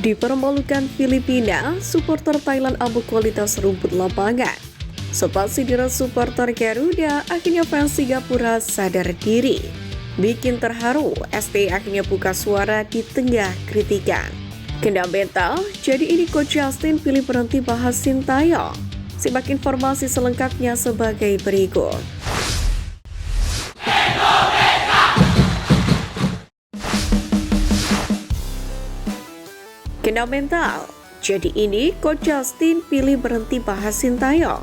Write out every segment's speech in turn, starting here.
Dipermalukan Filipina, supporter Thailand ambil kualitas rumput lapangan. Sempat sindiran supporter Garuda, akhirnya fans Singapura sadar diri. Bikin terharu, STI akhirnya buka suara di tengah kritikan. Kena mental, jadi ini Coach Justin pilih berhenti bahas Sintayong. Simak informasi selengkapnya sebagai berikut. Kena mental, jadi ini Coach Justin pilih berhenti bahas Sintayong.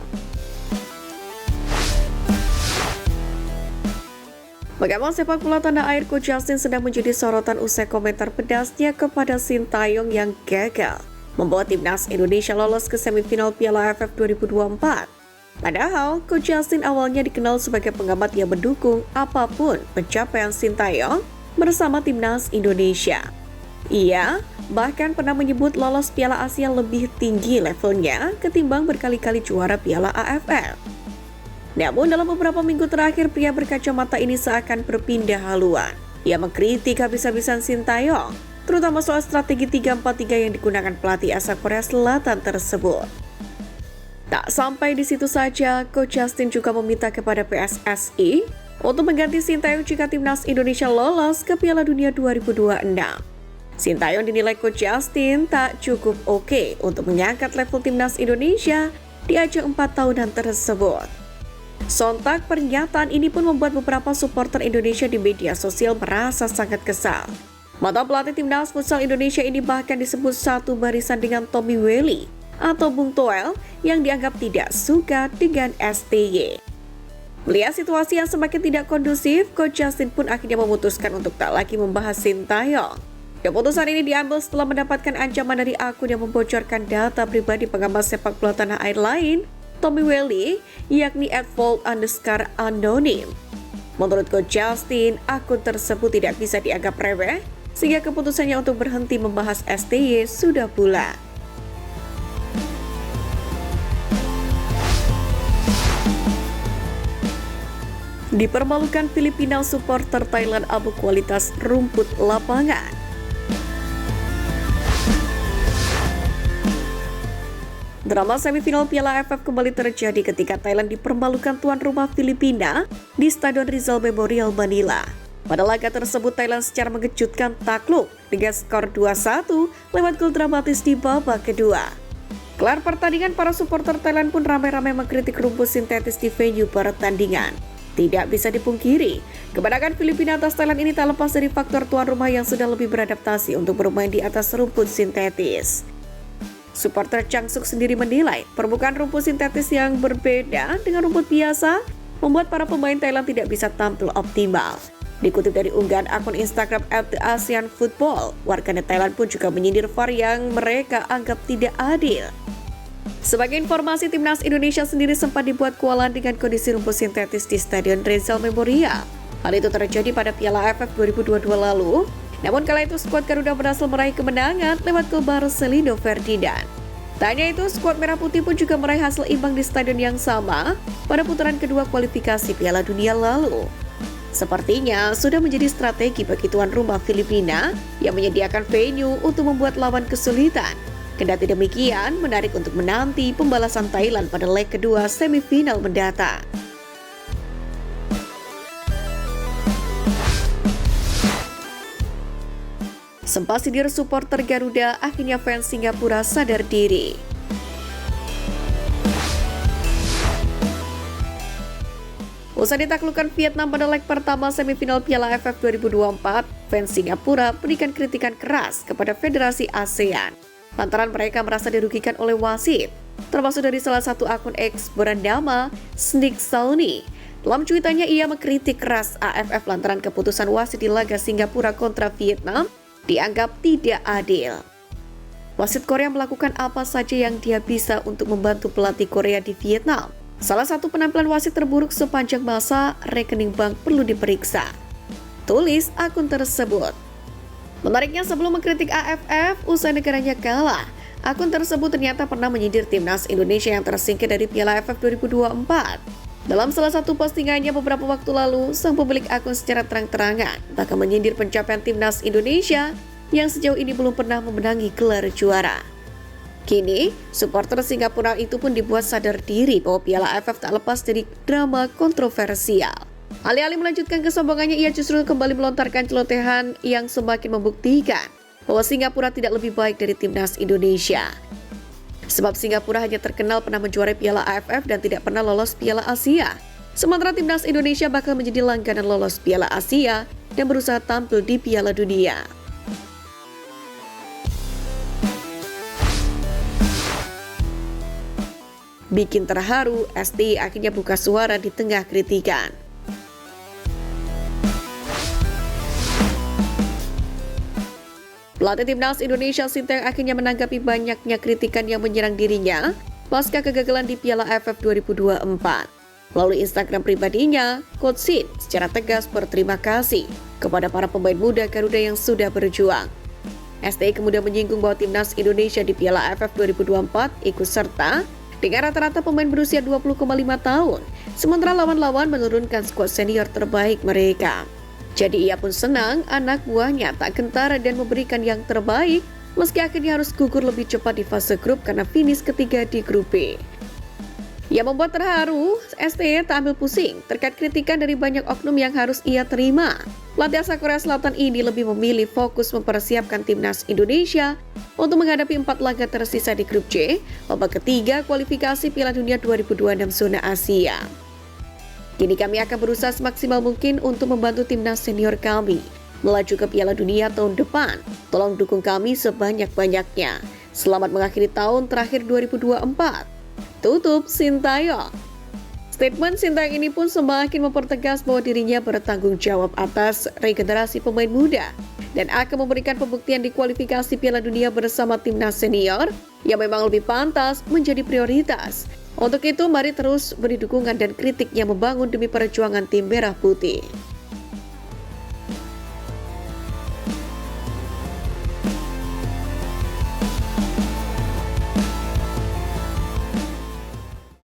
Bagaimana sepak bola tanah air, Coach Justin sedang menjadi sorotan usai komentar pedasnya kepada Sintayong yang gagal membawa timnas Indonesia lolos ke semifinal Piala AFF 2024. Padahal, Coach Justin awalnya dikenal sebagai pengamat yang mendukung apapun pencapaian Sintayong bersama timnas Indonesia. Ia bahkan pernah menyebut lolos Piala Asia lebih tinggi levelnya ketimbang berkali-kali juara Piala AFF. Namun dalam beberapa minggu terakhir, pria berkacamata ini seakan berpindah haluan. Ia mengkritik habis-habisan Sintayong, terutama soal strategi 3-4-3 yang digunakan pelatih asal Korea Selatan tersebut. Tak sampai di situ saja, Coach Justin juga meminta kepada PSSI untuk mengganti Sintayong jika timnas Indonesia lolos ke Piala Dunia 2026. Sintayong dinilai Coach Justin tak cukup oke untuk mengangkat level timnas Indonesia di ajang 4 tahunan tersebut. Sontak pernyataan ini pun membuat beberapa supporter Indonesia di media sosial merasa sangat kesal. Mantan pelatih timnas futsal Indonesia ini bahkan disebut satu barisan dengan Tommy Welly atau Bung Toel yang dianggap tidak suka dengan STY. Melihat situasi yang semakin tidak kondusif, Coach Justin pun akhirnya memutuskan untuk tak lagi membahas Sintayong. Keputusan ini diambil setelah mendapatkan ancaman dari akun yang membocorkan data pribadi pengamat sepak bola tanah air lain, Tommy Welly, yakni @vault_anonym. Menurut Coach Justin, akun tersebut tidak bisa dianggap remeh, sehingga keputusannya untuk berhenti membahas STY sudah bulat. Dipermalukan Filipina, supporter Thailand abu kualitas rumput lapangan. Drama semifinal Piala AFF kembali terjadi ketika Thailand dipermalukan tuan rumah Filipina di Stadion Rizal Memorial Manila. Pada laga tersebut, Thailand secara mengejutkan takluk dengan skor 2-1 lewat gol dramatis di babak kedua. Kelar pertandingan, para supporter Thailand pun ramai-ramai mengkritik rumput sintetis di venue pertandingan. Tidak bisa dipungkiri, kemenangan Filipina atas Thailand ini tak lepas dari faktor tuan rumah yang sudah lebih beradaptasi untuk bermain di atas rumput sintetis. Supporter Changsuk sendiri menilai permukaan rumput sintetis yang berbeda dengan rumput biasa membuat para pemain Thailand tidak bisa tampil optimal. Dikutip dari unggahan akun Instagram @ASEANFootball, warganet Thailand pun juga menyindir VAR yang mereka anggap tidak adil. Sebagai informasi, timnas Indonesia sendiri sempat dibuat kewalahan dengan kondisi rumput sintetis di Stadion Rizal Memorial. Hal itu terjadi pada Piala AFF 2022 lalu. Namun kala itu skuad Garuda berhasil meraih kemenangan lewat gol Marcelino Ferdinand. Tak hanya itu, skuad Merah Putih pun juga meraih hasil imbang di stadion yang sama pada putaran kedua kualifikasi Piala Dunia lalu. Sepertinya sudah menjadi strategi bagi tuan rumah Filipina yang menyediakan venue untuk membuat lawan kesulitan. Kendati demikian, menarik untuk menanti pembalasan Thailand pada leg kedua semifinal mendatang. Sempat sindir supporter Garuda, akhirnya fans Singapura sadar diri. Usai ditaklukkan Vietnam pada leg pertama semifinal Piala AFF 2024, fans Singapura berikan kritikan keras kepada Federasi ASEAN lantaran mereka merasa dirugikan oleh wasit, termasuk dari salah satu akun X bernama Sneak Sauni. Dalam cuitannya, ia mengkritik keras AFF lantaran keputusan wasit di laga Singapura kontra Vietnam dianggap tidak adil. Wasit Korea melakukan apa saja yang dia bisa untuk membantu pelatih Korea di Vietnam. Salah satu penampilan wasit terburuk sepanjang masa, rekening bank perlu diperiksa, tulis akun tersebut. Menariknya, sebelum mengkritik AFF usai negaranya kalah, akun tersebut ternyata pernah menyindir timnas Indonesia yang tersingkir dari Piala AFF 2024. Dalam salah satu postingannya beberapa waktu lalu, sang pemilik akun secara terang-terangan bahkan menyindir pencapaian timnas Indonesia yang sejauh ini belum pernah memenangi gelar juara. Kini, supporter Singapura itu pun dibuat sadar diri bahwa Piala AFF tak lepas dari drama kontroversial. Alih-alih melanjutkan kesombongannya, ia justru kembali melontarkan celotehan yang semakin membuktikan bahwa Singapura tidak lebih baik dari timnas Indonesia. Sebab Singapura hanya terkenal pernah menjuarai Piala AFF dan tidak pernah lolos Piala Asia. Sementara timnas Indonesia bakal menjadi langganan lolos Piala Asia dan berusaha tampil di Piala Dunia. Bikin terharu, STI akhirnya buka suara di tengah kritikan. Pelatih timnas Indonesia Sinteyong akhirnya menanggapi banyaknya kritikan yang menyerang dirinya pasca kegagalan di Piala AFF 2024. Melalui Instagram pribadinya, Coach Shin secara tegas berterima kasih kepada para pemain muda Garuda yang sudah berjuang. STI kemudian menyinggung bahwa timnas Indonesia di Piala AFF 2024 ikut serta dengan rata-rata pemain berusia 20,5 tahun, sementara lawan-lawan menurunkan skuad senior terbaik mereka. Jadi ia pun senang anak buahnya tak gentar dan memberikan yang terbaik meski akhirnya harus gugur lebih cepat di fase grup karena finish ketiga di grup B. Yang membuat terharu, STY tak ambil pusing terkait kritikan dari banyak oknum yang harus ia terima. Pelatih asal Korea Selatan ini lebih memilih fokus mempersiapkan timnas Indonesia untuk menghadapi 4 laga tersisa di grup C, babak ketiga kualifikasi Piala Dunia 2026 zona Asia. Kini kami akan berusaha semaksimal mungkin untuk membantu timnas senior kami melaju ke Piala Dunia tahun depan. Tolong dukung kami sebanyak-banyaknya. Selamat mengakhiri tahun terakhir 2024. Tutup Sintayong. Statement Sintayong ini pun semakin mempertegas bahwa dirinya bertanggung jawab atas regenerasi pemain muda dan akan memberikan pembuktian di kualifikasi Piala Dunia bersama timnas senior yang memang lebih pantas menjadi prioritas. Untuk itu, mari terus beri dukungan dan kritik yang membangun demi perjuangan tim merah putih.